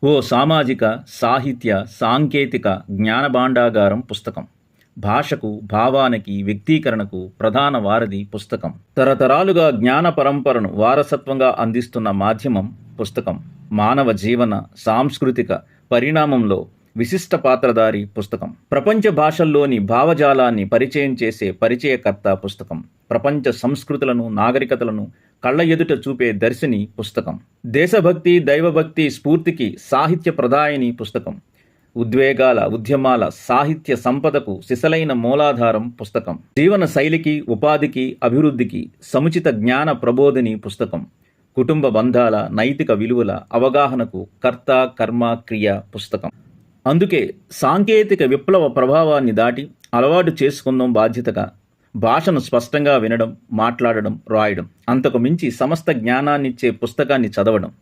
ఓ సామాజిక, సాహిత్య, సాంకేతిక జ్ఞానభాండాగారం పుస్తకం. భాషకు, భావానికి, వ్యక్తీకరణకు ప్రధాన వారధి పుస్తకం. తరతరాలుగా జ్ఞాన పరంపరను వారసత్వంగా అందిస్తున్న మాధ్యమం పుస్తకం. మానవ జీవన, సాంస్కృతిక పరిణామంలో విశిష్ట పాత్రధారి పుస్తకం. ప్రపంచ భాషల్లోని భావజాలాన్ని పరిచయం చేసే పరిచయకర్త పుస్తకం. ప్రపంచ సంస్కృతులను, నాగరికతలను కళ్ళ ఎదుట చూపే దర్శిని పుస్తకం. దేశభక్తి, దైవభక్తి స్ఫూర్తికి సాహిత్య ప్రదాయని పుస్తకం. ఉద్వేగాల, ఉద్యమాల, సాహిత్య సంపదకు సిసలైన మూలాధారం పుస్తకం. జీవన శైలికి, ఉపాధికి, అభివృద్ధికి సముచిత జ్ఞాన ప్రబోధిని పుస్తకం. కుటుంబ బంధాల, నైతిక విలువల అవగాహనకు కర్త, కర్మ, క్రియ పుస్తకం. అందుకే సాంకేతిక విప్లవ ప్రభావాన్ని దాటి అలవాటు చేసుకుందాం బాధ్యతగా భాషను స్పష్టంగా వినడం, మాట్లాడడం, రాయడం, అంతకు మించి సమస్త జ్ఞానాన్నిచ్చే పుస్తకాన్ని చదవడం.